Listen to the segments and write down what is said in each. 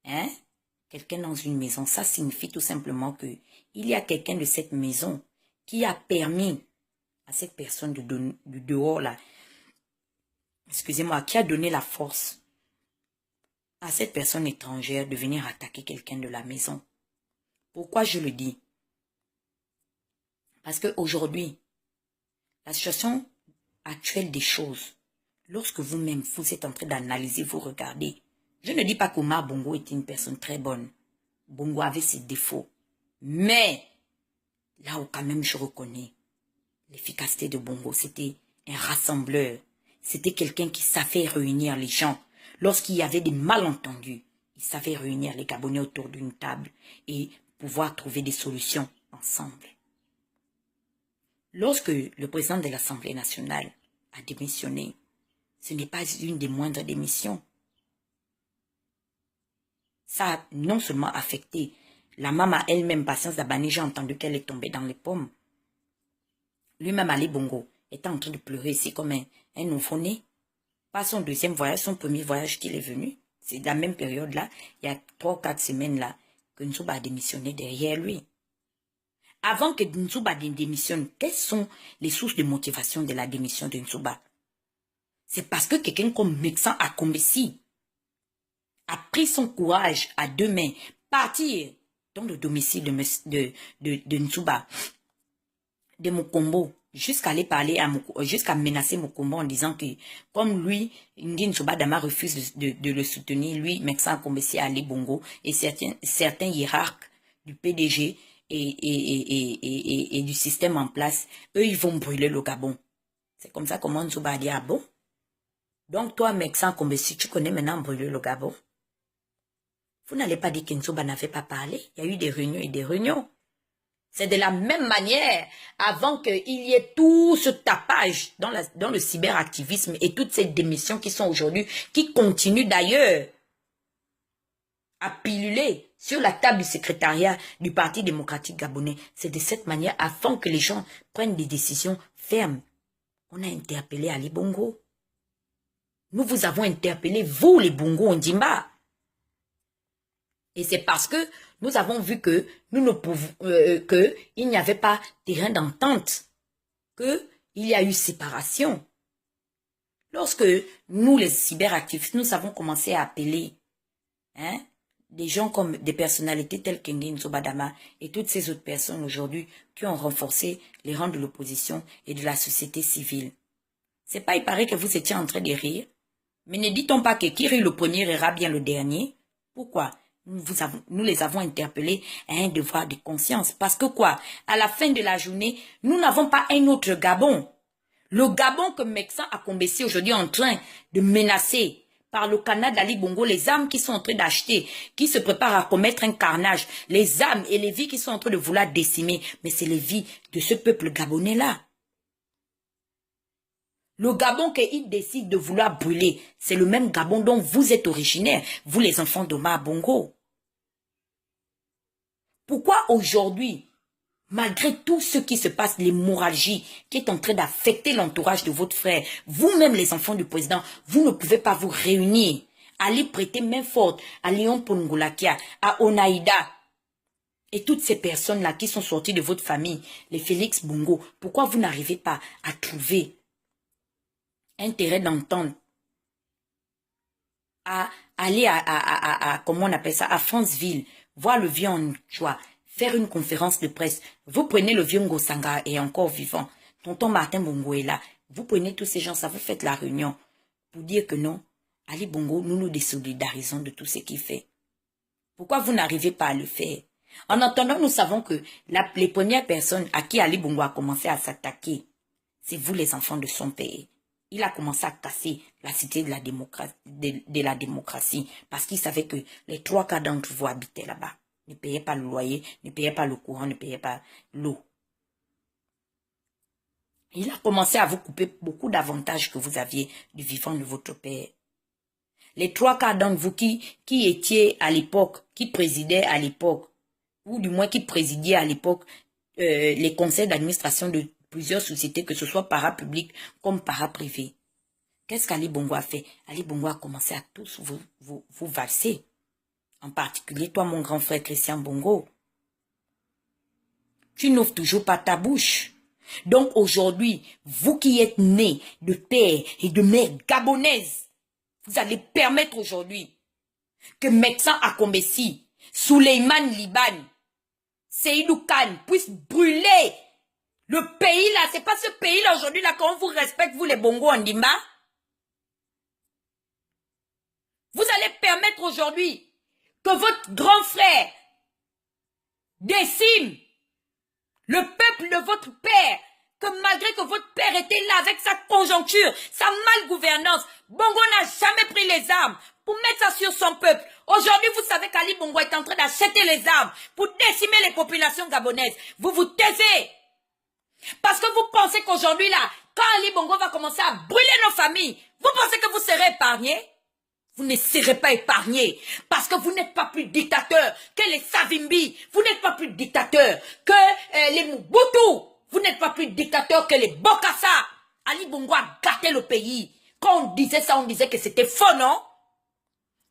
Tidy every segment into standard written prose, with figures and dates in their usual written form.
hein, quelqu'un dans une maison, ça signifie tout simplement que il y a quelqu'un de cette maison qui a permis à cette personne de dehors là, excusez-moi, qui a donné la force à cette personne étrangère de venir attaquer quelqu'un de la maison. Pourquoi je le dis? Parce qu'aujourd'hui, la situation actuelle des choses, lorsque vous-même, vous êtes en train d'analyser, vous regardez, je ne dis pas qu'Omar Bongo était une personne très bonne. Bongo avait ses défauts. Mais, là où quand même je reconnais l'efficacité de Bongo, c'était un rassembleur. C'était quelqu'un qui savait réunir les gens. Lorsqu'il y avait des malentendus, il savait réunir les Gabonais autour d'une table et pouvoir trouver des solutions ensemble. Lorsque le président de l'Assemblée nationale a démissionné, ce n'est pas une des moindres démissions. Ça a non seulement affecté la maman elle-même, Patience Dabani, j'ai entendu qu'elle est tombée dans les pommes. Lui-même, Ali Bongo, était en train de pleurer ici comme un nouveau-né. Pas son deuxième voyage, son premier voyage qu'il est venu. C'est la même période-là, il y a 3 ou 4 semaines-là, que Nzouba a démissionné derrière lui. Avant que Nzouba démissionne, quelles sont les sources de motivation de la démission de Nzouba? C'est parce que quelqu'un comme Meksan Akombesi a pris son courage à 2 mains, partir dans le domicile de Nzouba, de Mokombo, jusqu'à aller parler à jusqu'à menacer Mokombo en disant que, comme lui, Nguyen Nzouba Dama refuse de le soutenir, lui, Meksan Akombesi Ali Bongo et certains hiérarques du PDG et du système en place, eux, ils vont brûler le Gabon. C'est comme ça que Nzouba a dit, ah bon? Donc toi, Meksan Akombesi, tu connais maintenant brûler le Gabon? Vous n'allez pas dire que Nzouba n'avait pas parlé. Il y a eu des réunions et des réunions. C'est de la même manière, avant qu'il y ait tout ce tapage dans le cyberactivisme et toutes ces démissions qui sont aujourd'hui, qui continuent d'ailleurs à piluler sur la table du secrétariat du Parti démocratique gabonais. C'est de cette manière, avant que les gens prennent des décisions fermes. On a interpellé Ali Bongo. Nous vous avons interpellé, vous les Bongo Ondimba. Et c'est parce que nous avons vu que nous ne pouvons, il n'y avait pas terrain d'entente, qu'il y a eu séparation. Lorsque nous, les cyberactifs, nous avons commencé à appeler des gens comme des personnalités telles que Nguyen Nzouba Dama et toutes ces autres personnes aujourd'hui qui ont renforcé les rangs de l'opposition et de la société civile. C'est pas, il paraît que vous étiez en train de rire, mais ne dit-on pas que qui rit le premier rira bien le dernier? Pourquoi? Nous les avons interpellés à un devoir de conscience. Parce que quoi? À la fin de la journée, nous n'avons pas un autre Gabon. Le Gabon que Meksan Akombesi aujourd'hui est en train de menacer par le canal d'Ali Bongo, les âmes qui sont en train d'acheter, qui se préparent à commettre un carnage, les âmes et les vies qui sont en train de vouloir décimer. Mais c'est les vies de ce peuple gabonais-là. Le Gabon qu'il décide de vouloir brûler, c'est le même Gabon dont vous êtes originaire, vous les enfants d'Omar Bongo. Pourquoi aujourd'hui, malgré tout ce qui se passe, l'hémorragie qui est en train d'affecter l'entourage de votre frère, vous-même les enfants du président, vous ne pouvez pas vous réunir, aller prêter main forte à Léon Pongolakia, à Onaïda, et toutes ces personnes-là qui sont sorties de votre famille, les Félix Bongo, pourquoi vous n'arrivez pas à trouver un terrain d'entente, à aller comment on appelle ça, à Franceville, voir le vieux Anchois, faire une conférence de presse. Vous prenez le vieux Ngosanga et encore vivant. Tonton Martin Bongo est là. Vous prenez tous ces gens, ça vous fait la réunion pour dire que non, Ali Bongo, nous nous désolidarisons de tout ce qu'il fait. Pourquoi vous n'arrivez pas à le faire? En attendant, nous savons que les premières personnes à qui Ali Bongo a commencé à s'attaquer, c'est vous les enfants de son pays. Il a commencé à casser la cité de la démocratie parce qu'il savait que les 3 quarts d'entre vous habitaient là-bas. Ne payaient pas le loyer, ne payaient pas le courant, ne payaient pas l'eau. Il a commencé à vous couper beaucoup d'avantages que vous aviez du vivant de votre père. Les 3 quarts d'entre vous qui étiez à l'époque, qui présidaient à l'époque, ou du moins qui présidiez à l'époque les conseils d'administration de plusieurs sociétés, que ce soit parapublic comme paraprivé. Qu'est-ce qu'Ali Bongo a fait? Ali Bongo a commencé à tous vous valser. En particulier, toi, mon grand frère Christian Bongo. Tu n'ouvres toujours pas ta bouche. Donc aujourd'hui, vous qui êtes nés de père et de mère gabonaises, vous allez permettre aujourd'hui que Meksan Akombesi, Souleymane Liban, Seydou Kane puissent brûler le pays là. C'est pas ce pays là aujourd'hui là qu'on vous respecte, vous les Bongo Andimba. Vous allez permettre aujourd'hui que votre grand frère décime le peuple de votre père, que malgré que votre père était là avec sa conjoncture, sa malgouvernance, Bongo n'a jamais pris les armes pour mettre ça sur son peuple. Aujourd'hui, vous savez qu'Ali Bongo est en train d'acheter les armes pour décimer les populations gabonaises. Vous vous taisez. Parce que vous pensez qu'aujourd'hui là, quand Ali Bongo va commencer à brûler nos familles, vous pensez que vous serez épargnés? Vous ne serez pas épargnés parce que vous n'êtes pas plus dictateur que les Savimbi. Vous n'êtes pas plus dictateur que les Mobutu. Vous n'êtes pas plus dictateur que les Bokassa. Ali Bongo a gâté le pays. Quand on disait ça, on disait que c'était faux, non?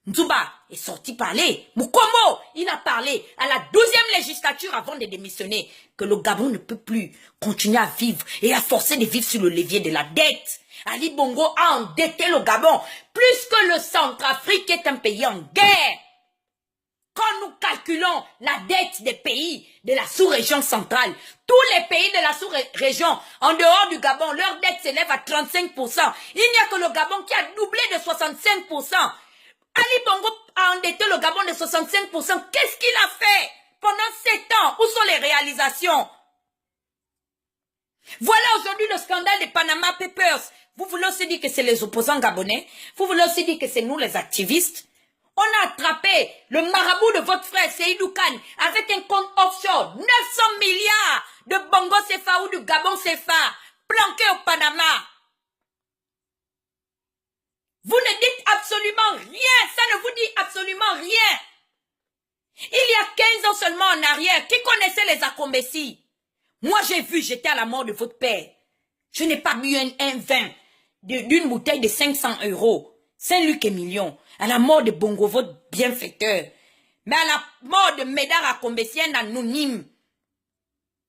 Nzouba est sorti parler. Mukomo, il a parlé à la 12e législature avant de démissionner que le Gabon ne peut plus continuer à vivre et à forcer de vivre sur le levier de la dette. Ali Bongo a endetté le Gabon plus que le Centrafrique est un pays en guerre. Quand nous calculons la dette des pays de la sous-région centrale, tous les pays de la sous-région, en dehors du Gabon, leur dette s'élève à 35%. Il n'y a que le Gabon qui a doublé de 65%. Ali Bongo a endetté le Gabon de 65%. Qu'est-ce qu'il a fait pendant 7 ans? Où sont les réalisations? Voilà aujourd'hui le scandale des Panama Papers. Vous voulez aussi dire que c'est les opposants gabonais? Vous voulez aussi dire que c'est nous les activistes? On a attrapé le marabout de votre frère Seydou Kane avec un compte offshore, 900 milliards de Bongo CFA ou du Gabon CFA, planqué au Panama. Vous ne dites absolument rien, ça ne vous dit absolument rien. Il y a 15 ans seulement en arrière, qui connaissait les Akombesi? Moi j'ai vu, j'étais à la mort de votre père. Je n'ai pas bu un vin d'une bouteille de 500 €. Saint-Luc et Million, à la mort de Bongo, votre bienfaiteur. Mais à la mort de Médard Akombesi, un anonyme,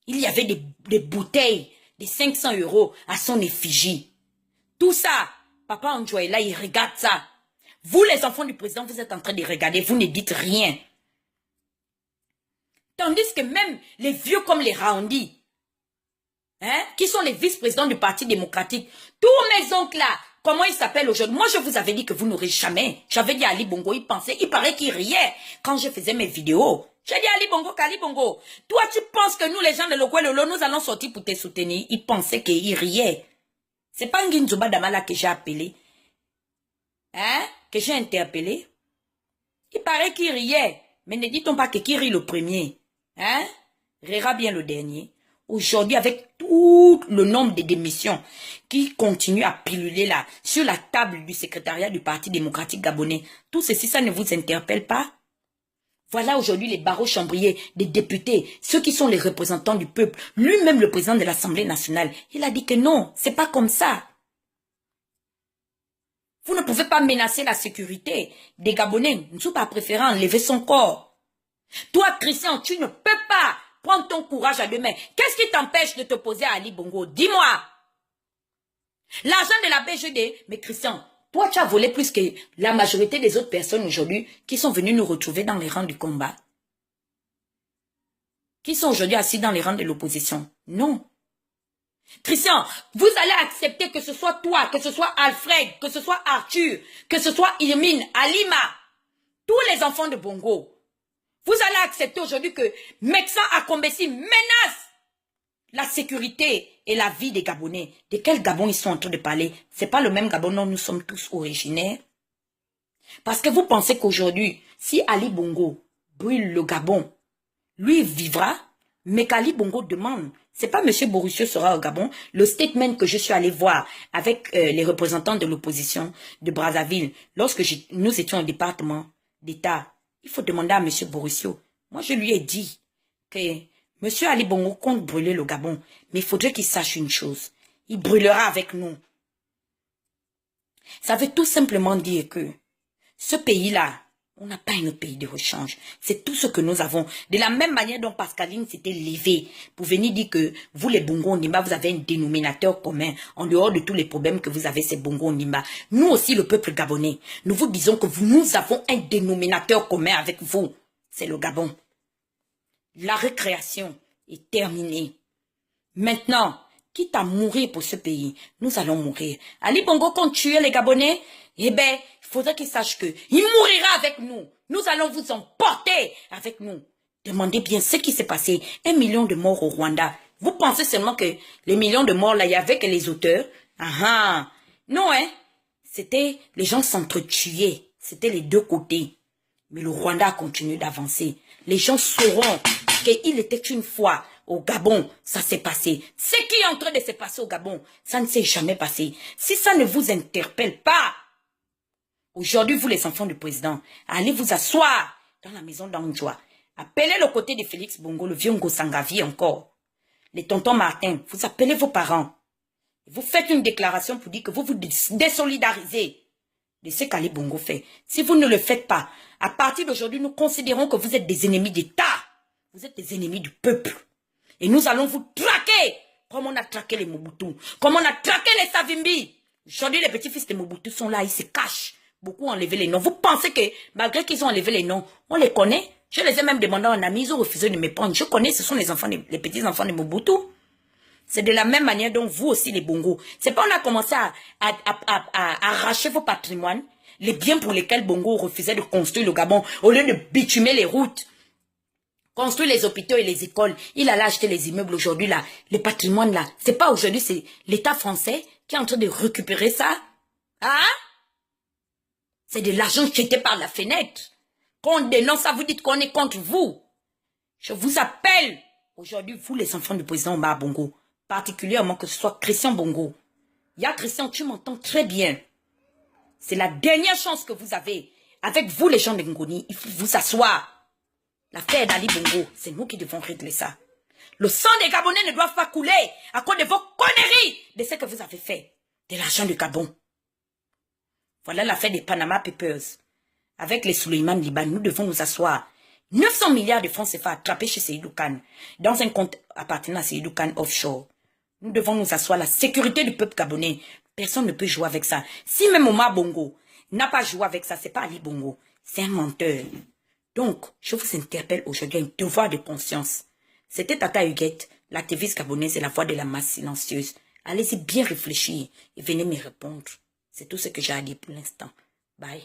il y avait des bouteilles de 500 € à son effigie. Tout ça, Papa Andjoela, il regarde ça. Vous, les enfants du président, vous êtes en train de regarder, vous ne dites rien. Tandis que même les vieux comme les Raondi, qui sont les vice-présidents du Parti démocratique, tous mes oncles là, comment ils s'appellent aujourd'hui? Moi, je vous avais dit que vous n'aurez jamais. J'avais dit à Ali Bongo, il pensait, il paraît qu'il riait quand je faisais mes vidéos. J'ai dit à Ali Bongo, qu'Ali Bongo, toi, tu penses que nous, les gens de Lokwelolo, nous allons sortir pour te soutenir? Il pensait qu'il riait. C'est pas Nginzuba Damala que j'ai appelé. Que j'ai interpellé. Il paraît qu'il riait. Mais ne dit-on pas que qui rit le premier? Rira bien le dernier. Aujourd'hui, avec tout le nombre de démissions qui continuent à piluler là, sur la table du secrétariat du Parti démocratique gabonais, tout ceci, ça ne vous interpelle pas? Voilà aujourd'hui les barreaux chambriers des députés, ceux qui sont les représentants du peuple. Lui-même, le président de l'Assemblée nationale, il a dit que non, c'est pas comme ça. Vous ne pouvez pas menacer la sécurité des Gabonais. Nous pas préféré enlever son corps. Toi, Christian, tu ne peux pas prendre ton courage à deux mains. Qu'est-ce qui t'empêche de t'opposer à Ali Bongo? Dis-moi. L'argent de la BGD, mais Christian, toi, tu as volé plus que la majorité des autres personnes aujourd'hui qui sont venues nous retrouver dans les rangs du combat. Qui sont aujourd'hui assis dans les rangs de l'opposition. Non. Christian, vous allez accepter que ce soit toi, que ce soit Alfred, que ce soit Arthur, que ce soit Irmine, Alima, tous les enfants de Bongo. Vous allez accepter aujourd'hui que Meksan Akombesi menace la sécurité et la vie des Gabonais. De quel Gabon ils sont en train de parler? C'est pas le même Gabon dont nous sommes tous originaires. Parce que vous pensez qu'aujourd'hui, si Ali Bongo brûle le Gabon, lui vivra, mais qu'Ali Bongo demande, c'est pas M. Borussio sera au Gabon, le statement que je suis allé voir avec les représentants de l'opposition de Brazzaville, lorsque nous étions au département d'État, il faut demander à M. Borussio. Moi, je lui ai dit que M. Ali Bongo compte brûler le Gabon, mais il faudrait qu'il sache une chose. Il brûlera avec nous. Ça veut tout simplement dire que ce pays-là, On n'a pas un pays de rechange. C'est tout ce que nous avons. De la même manière dont Pascaline s'était levée pour venir dire que vous, les Bongo Nimba, vous avez un dénominateur commun. En dehors de tous les problèmes que vous avez, c'est Bongo Nimba. Nous aussi, le peuple gabonais, nous vous disons que nous avons un dénominateur commun avec vous. C'est le Gabon. La récréation est terminée. Maintenant, quitte à mourir pour ce pays, nous allons mourir. Ali Bongo, quand tuer les Gabonais, eh bien, il faudrait qu'il sache que il mourira avec nous. Nous allons vous emporter avec nous. Demandez bien ce qui s'est passé. 1 million de morts au Rwanda. Vous pensez seulement que les millions de morts là, il y avait que les auteurs? Ah, non, hein. C'était, les gens s'entretuaient. C'était les deux côtés. Mais le Rwanda a continué d'avancer. Les gens sauront qu'il était une fois au Gabon, ça s'est passé. Ce qui est en train de se passer au Gabon, ça ne s'est jamais passé. Si ça ne vous interpelle pas, aujourd'hui, vous les enfants du président, allez vous asseoir dans la maison d'Anjoua. Appelez le côté de Félix Bongo, le vieux Ngosangavi encore. Les tontons Martin, vous appelez vos parents. Vous faites une déclaration pour dire que vous vous désolidarisez de ce qu'Ali Bongo fait. Si vous ne le faites pas, à partir d'aujourd'hui, nous considérons que vous êtes des ennemis d'État. Vous êtes des ennemis du peuple. Et nous allons vous traquer comme on a traqué les Mobutu, comme on a traqué les Savimbi. Aujourd'hui, les petits-fils de Mobutu sont là, ils se cachent. Beaucoup ont enlevé les noms. Vous pensez que, malgré qu'ils ont enlevé les noms, on les connaît? Je les ai même demandé à un ami, ils ont refusé de me prendre. Je connais, ce sont les enfants, les petits-enfants de Mobutu. C'est de la même manière dont vous aussi, les Bongo. C'est pas on a commencé à arracher vos patrimoines, les biens pour lesquels Bongo refusait de construire le Gabon, au lieu de bitumer les routes, construire les hôpitaux et les écoles. Il allait acheter les immeubles aujourd'hui, là, les patrimoines, là. C'est pas aujourd'hui, c'est l'État français qui est en train de récupérer ça. Hein? C'est de l'argent jeté par la fenêtre. Quand on dénonce ça, vous dites qu'on est contre vous. Je vous appelle aujourd'hui, vous, les enfants du président Omar Bongo, particulièrement que ce soit Christian Bongo. Ya Christian, tu m'entends très bien. C'est la dernière chance que vous avez. Avec vous, les gens de Ngoni, il faut vous asseoir. L'affaire d'Ali Bongo, c'est nous qui devons régler ça. Le sang des Gabonais ne doit pas couler à cause de vos conneries de ce que vous avez fait. De l'argent du Gabon. Voilà l'affaire des Panama Papers. Avec les Suleiman Liban, nous devons nous asseoir. 900 milliards de francs CFA attrapés chez Seydou Khan, dans un compte appartenant à Seydou Khan offshore. Nous devons nous asseoir. La sécurité du peuple gabonais, personne ne peut jouer avec ça. Si même Omar Bongo n'a pas joué avec ça, c'est pas Ali Bongo. C'est un menteur. Donc, je vous interpelle aujourd'hui un devoir de conscience. C'était Tata Huguette, l'activiste gabonaise et la voix de la masse silencieuse. Allez-y bien réfléchir et venez me répondre. C'est tout ce que j'ai à dire pour l'instant. Bye.